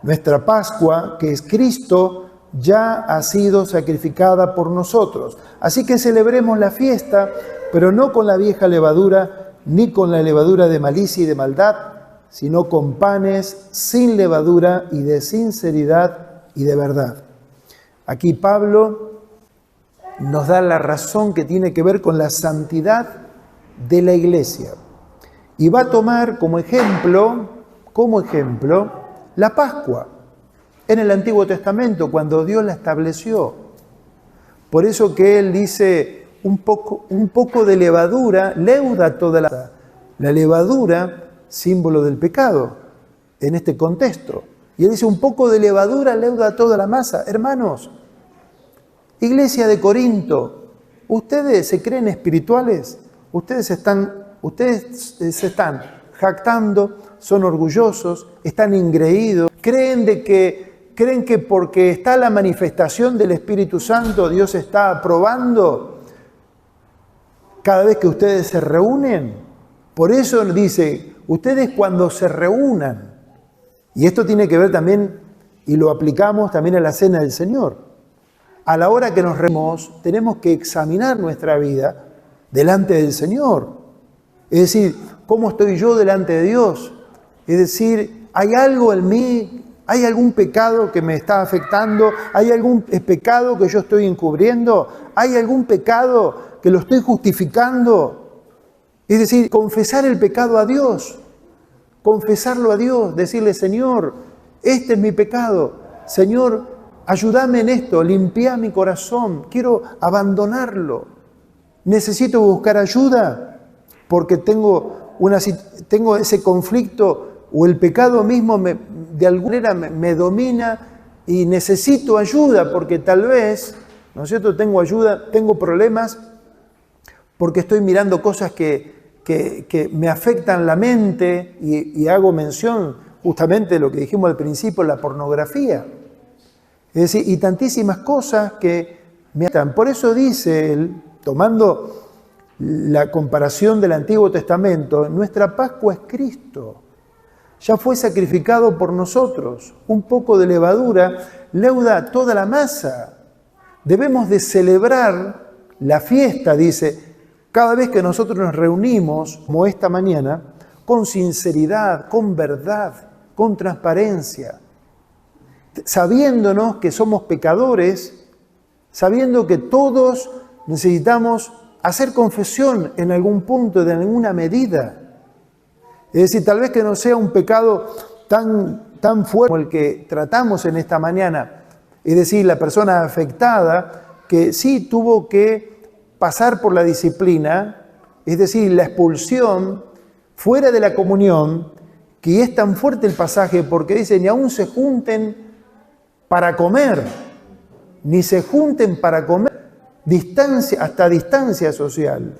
A: Nuestra Pascua, que es Cristo, ya ha sido sacrificada por nosotros. Así que celebremos la fiesta, pero no con la vieja levadura, ni con la levadura de malicia y de maldad, sino con panes sin levadura y de sinceridad y de verdad. Aquí Pablo nos da la razón que tiene que ver con la santidad de la iglesia. Y va a tomar como ejemplo, la Pascua en el Antiguo Testamento, cuando Dios la estableció. Por eso que él dice, un poco de levadura leuda toda la levadura, símbolo del pecado, en este contexto. Y él dice, un poco de levadura leuda toda la masa. Hermanos, Iglesia de Corinto, ¿ustedes se creen espirituales? Ustedes se están jactando, son orgullosos, están engreídos, creen que porque está la manifestación del Espíritu Santo, Dios está aprobando cada vez que ustedes se reúnen. Por eso dice, ustedes cuando se reúnan, y esto tiene que ver también, y lo aplicamos también a la cena del Señor. A la hora que nos reunimos, tenemos que examinar nuestra vida delante del Señor. Es decir, ¿cómo estoy yo delante de Dios? Es decir, ¿hay algo en mí? ¿Hay algún pecado que me está afectando? ¿Hay algún pecado que yo estoy encubriendo? ¿Hay algún pecado que lo estoy justificando? Es decir, confesar el pecado a Dios, confesarlo a Dios, decirle, Señor, este es mi pecado, Señor, ayúdame en esto, limpia mi corazón, quiero abandonarlo. Necesito buscar ayuda porque tengo ese conflicto o el pecado mismo de alguna manera me domina y necesito ayuda porque tal vez, ¿no es cierto?, tengo problemas porque estoy mirando cosas que me afectan la mente y hago mención justamente de lo que dijimos al principio, la pornografía. Es decir, y tantísimas cosas que me atan. Por eso dice él, tomando la comparación del Antiguo Testamento, nuestra Pascua es Cristo. Ya fue sacrificado por nosotros. Un poco de levadura leuda toda la masa. Debemos de celebrar la fiesta, dice, cada vez que nosotros nos reunimos, como esta mañana, con sinceridad, con verdad, con transparencia, sabiéndonos que somos pecadores, sabiendo que todos necesitamos hacer confesión en algún punto, de alguna medida. Es decir, tal vez que no sea un pecado tan fuerte como el que tratamos en esta mañana, es decir, la persona afectada que sí tuvo que pasar por la disciplina, es decir, la expulsión fuera de la comunión, que es tan fuerte el pasaje porque dice, ni aún se junten para comer, ni se junten para comer, hasta distancia social.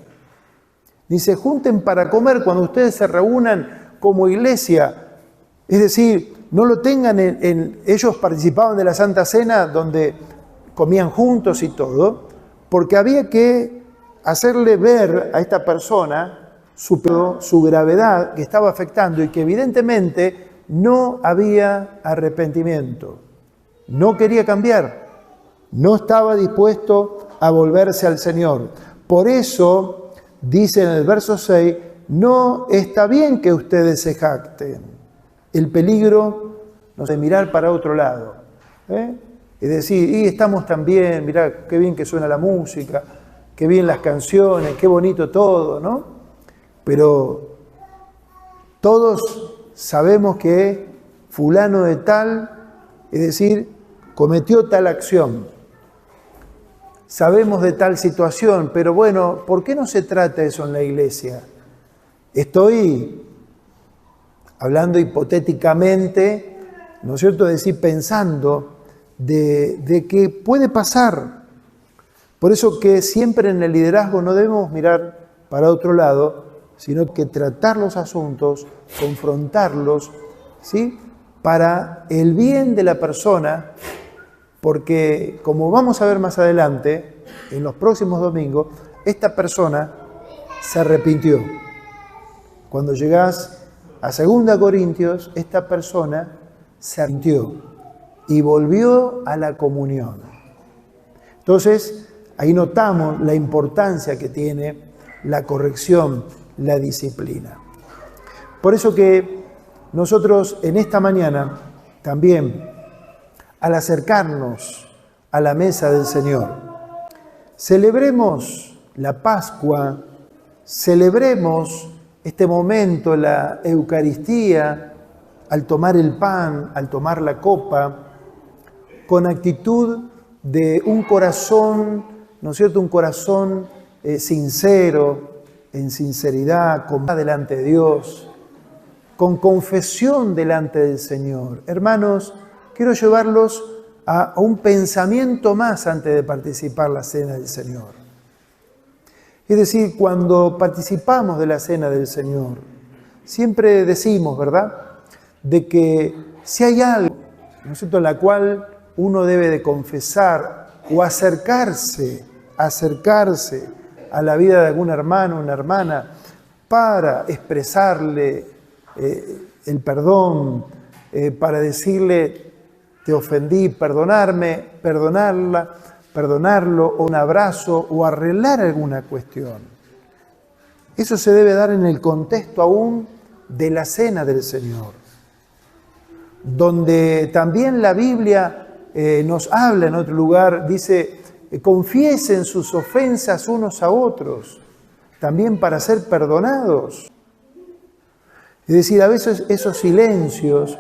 A: Ni se junten para comer cuando ustedes se reúnan como iglesia. Es decir, no lo tengan ellos participaban de la Santa Cena donde comían juntos y todo, porque había que hacerle ver a esta persona su gravedad que estaba afectando y que evidentemente no había arrepentimiento. No quería cambiar, no estaba dispuesto a volverse al Señor. Por eso, dice en el verso 6, no está bien que ustedes se jacten. El peligro no es de mirar para otro lado. Es decir, y estamos tan bien, mirá qué bien que suena la música, qué bien las canciones, qué bonito todo, ¿no? pero todos sabemos que fulano de tal, es decir, cometió tal acción. Sabemos de tal situación, pero bueno, ¿por qué no se trata eso en la iglesia? Estoy hablando hipotéticamente, ¿no es cierto?, es decir, pensando de que puede pasar. Por eso que siempre en el liderazgo no debemos mirar para otro lado, sino que tratar los asuntos, confrontarlos, ¿sí?, para el bien de la persona, porque como vamos a ver más adelante, en los próximos domingos, esta persona se arrepintió. Cuando llegás a 2 Corintios, esta persona se arrepintió y volvió a la comunión. Entonces, ahí notamos la importancia que tiene la corrección, la disciplina. Por eso que nosotros en esta mañana también, al acercarnos a la mesa del Señor, celebremos la Pascua, celebremos este momento, la Eucaristía, al tomar el pan, al tomar la copa, con actitud de un corazón, ¿no es cierto?, un corazón sincero, en sinceridad, delante de Dios, con confesión delante del Señor. Hermanos, quiero llevarlos a un pensamiento más antes de participar en la cena del Señor. Es decir, cuando participamos de la cena del Señor, siempre decimos, ¿verdad?, de que si hay algo, ¿no es cierto?, en la cual uno debe de confesar o acercarse a la vida de algún hermano o una hermana para expresarle el perdón, para decirle, te ofendí, perdonarlo, o un abrazo, o arreglar alguna cuestión. Eso se debe dar en el contexto aún de la cena del Señor, donde también la Biblia nos habla en otro lugar, dice, confiesen sus ofensas unos a otros, también para ser perdonados. Es decir, a veces esos silencios,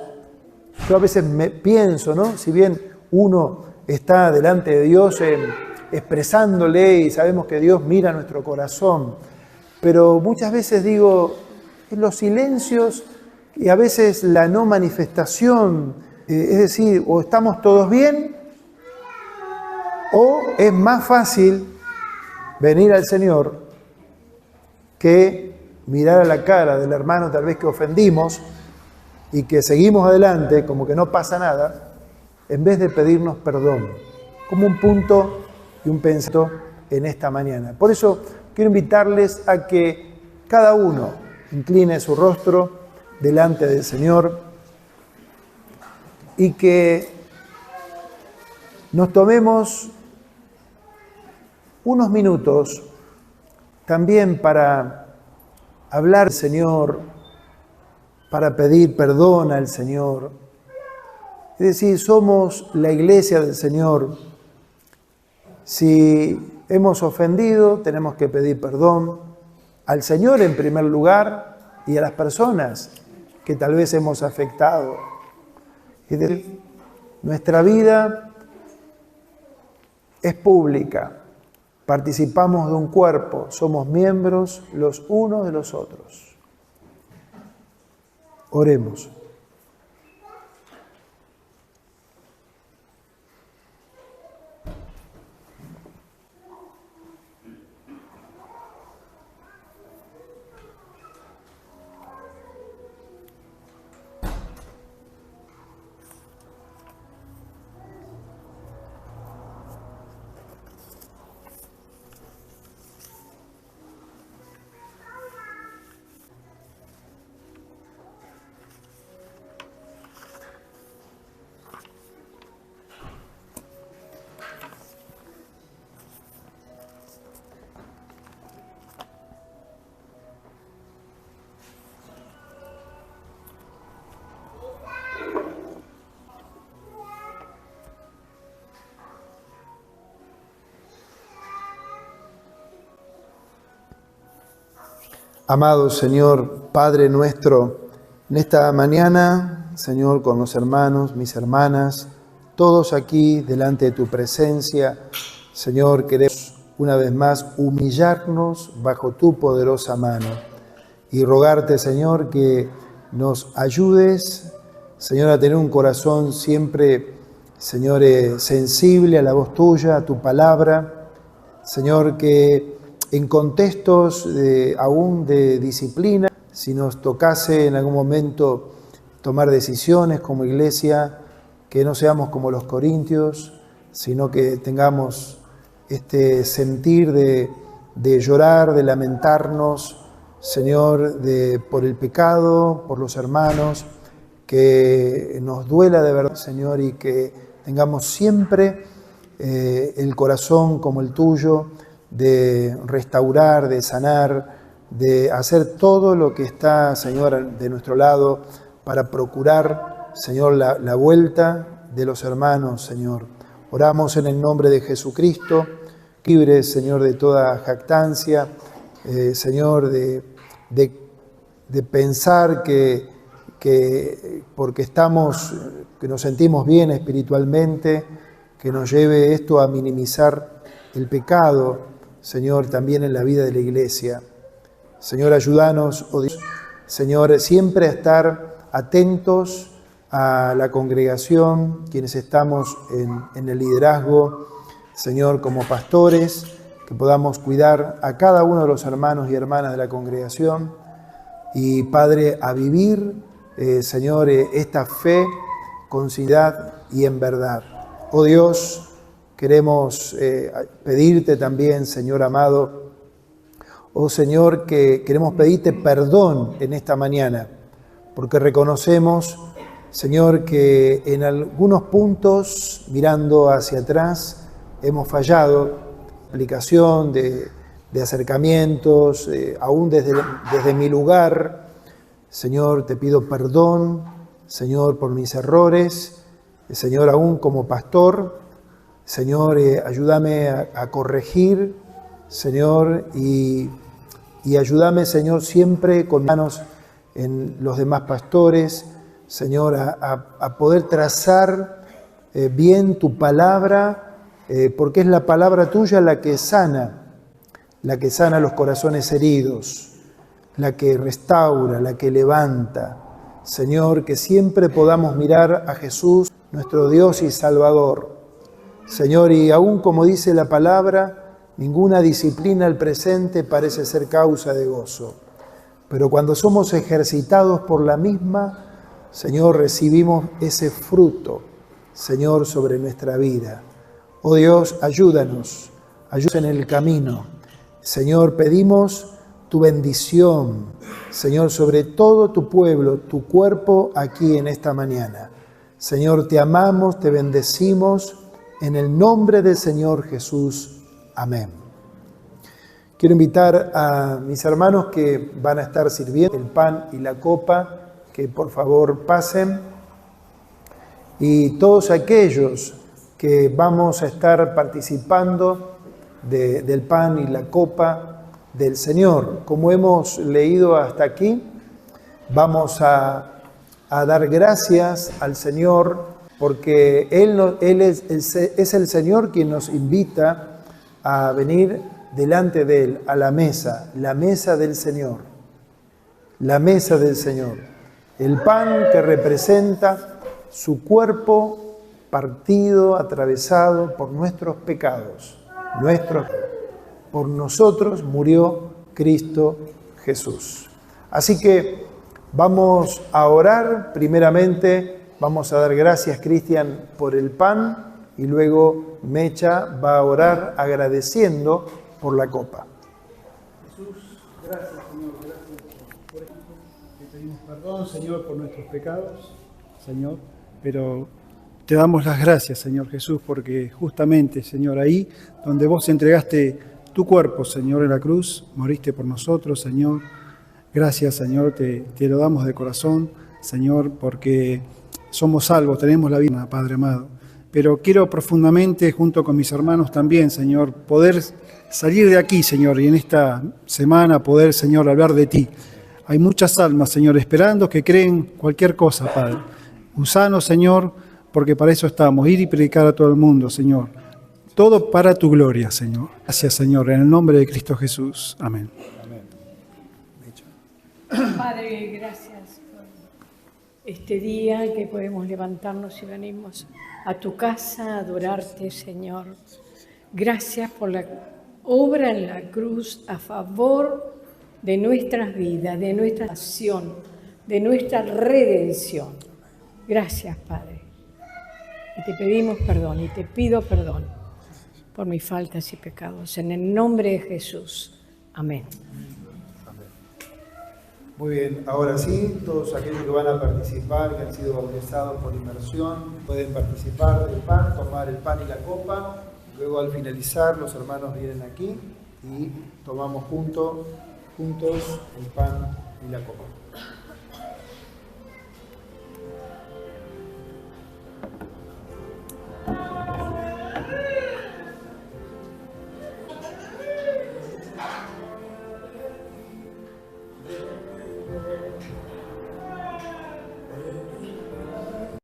A: yo a veces pienso, ¿no?, si bien uno está delante de Dios expresándole y sabemos que Dios mira nuestro corazón, pero muchas veces digo, los silencios y a veces la no manifestación, es decir, o estamos todos bien, o es más fácil venir al Señor que mirar a la cara del hermano tal vez que ofendimos y que seguimos adelante como que no pasa nada, en vez de pedirnos perdón, como un punto y un pensamiento en esta mañana. Por eso quiero invitarles a que cada uno incline su rostro delante del Señor y que nos tomemos unos minutos también para hablar al Señor, para pedir perdón al Señor. Es decir, somos la iglesia del Señor. Si hemos ofendido, tenemos que pedir perdón al Señor en primer lugar y a las personas que tal vez hemos afectado. Es decir, nuestra vida es pública. Participamos de un cuerpo, somos miembros los unos de los otros. Oremos. Amado Señor, Padre nuestro, en esta mañana, Señor, con los hermanos, mis hermanas, todos aquí delante de tu presencia, Señor, queremos una vez más humillarnos bajo tu poderosa mano y rogarte, Señor, que nos ayudes, Señor, a tener un corazón siempre, Señor, sensible a la voz tuya, a tu palabra, Señor, que en contextos aún de disciplina, si nos tocase en algún momento tomar decisiones como iglesia, que no seamos como los corintios, sino que tengamos este sentir de llorar, de lamentarnos, Señor, por el pecado, por los hermanos, que nos duela de verdad, Señor, y que tengamos siempre el corazón como el tuyo, de restaurar, de sanar, de hacer todo lo que está, Señor, de nuestro lado para procurar, Señor, la vuelta de los hermanos, Señor. Oramos en el nombre de Jesucristo, libre, Señor, de toda jactancia, Señor, de pensar que porque que nos sentimos bien espiritualmente, que nos lleve esto a minimizar el pecado, Señor, también en la vida de la iglesia. Señor, ayúdanos, oh Dios, Señor, siempre a estar atentos a la congregación, quienes estamos en el liderazgo, Señor, como pastores, que podamos cuidar a cada uno de los hermanos y hermanas de la congregación y, Padre, a vivir, Señor, esta fe con sinceridad y en verdad. Oh Dios, queremos pedirte también, Señor amado, oh Señor, que queremos pedirte perdón en esta mañana, porque reconocemos, Señor, que en algunos puntos, mirando hacia atrás, hemos fallado, aplicación de acercamientos, aún desde mi lugar. Señor, te pido perdón, Señor, por mis errores, Señor, aún como pastor, Señor, ayúdame a corregir, Señor, y ayúdame, Señor, siempre con manos en los demás pastores, Señor, a poder trazar bien tu palabra, porque es la palabra tuya la que sana los corazones heridos, la que restaura, la que levanta. Señor, que siempre podamos mirar a Jesús, nuestro Dios y Salvador. Señor, y aún como dice la palabra, ninguna disciplina al presente parece ser causa de gozo. Pero cuando somos ejercitados por la misma, Señor, recibimos ese fruto, Señor, sobre nuestra vida. Oh Dios, ayúdanos en el camino. Señor, pedimos tu bendición, Señor, sobre todo tu pueblo, tu cuerpo aquí en esta mañana. Señor, te amamos, te bendecimos, en el nombre del Señor Jesús. Amén. Quiero invitar a mis hermanos que van a estar sirviendo el pan y la copa, que por favor pasen. Y todos aquellos que vamos a estar participando del pan y la copa del Señor. Como hemos leído hasta aquí, vamos a dar gracias al Señor porque Él es el Señor quien nos invita a venir delante de Él, a la mesa del Señor, la mesa del Señor. El pan que representa su cuerpo partido, atravesado por nuestros pecados. Por nosotros murió Cristo Jesús. Así que vamos a orar primeramente. Vamos a dar gracias, Cristian, por el pan y luego Mecha va a orar agradeciendo por la copa.
B: Jesús, gracias, Señor, gracias por esto. Te pedimos perdón, Señor, por nuestros pecados, Señor, pero te damos las gracias, Señor Jesús, porque justamente, Señor, ahí donde vos entregaste tu cuerpo, Señor, en la cruz, moriste por nosotros, Señor. Gracias, Señor, te lo damos de corazón, Señor, porque somos salvos, tenemos la vida, Padre amado. pero quiero profundamente, junto con mis hermanos también, Señor, poder salir de aquí, Señor, y en esta semana poder, Señor, hablar de ti. Hay muchas almas, Señor, esperando que creen cualquier cosa, Padre. Usanos, Señor, porque para eso estamos, ir y predicar a todo el mundo, Señor. Todo para tu gloria, Señor. Gracias, Señor, en el nombre de Cristo Jesús. Amén.
C: Padre, gracias por este día que podemos levantarnos y venimos a tu casa a adorarte, Señor. Gracias por la obra en la cruz a favor de nuestras vidas, de nuestra nación, de nuestra redención. Gracias, Padre. Y te pedimos perdón y te pido perdón por mis faltas y pecados. En el nombre de Jesús. Amén.
A: Muy bien, ahora sí, todos aquellos que van a participar, que han sido bautizados por inmersión, pueden participar del pan, tomar el pan y la copa. Luego al finalizar, los hermanos vienen aquí y tomamos juntos el pan y la copa.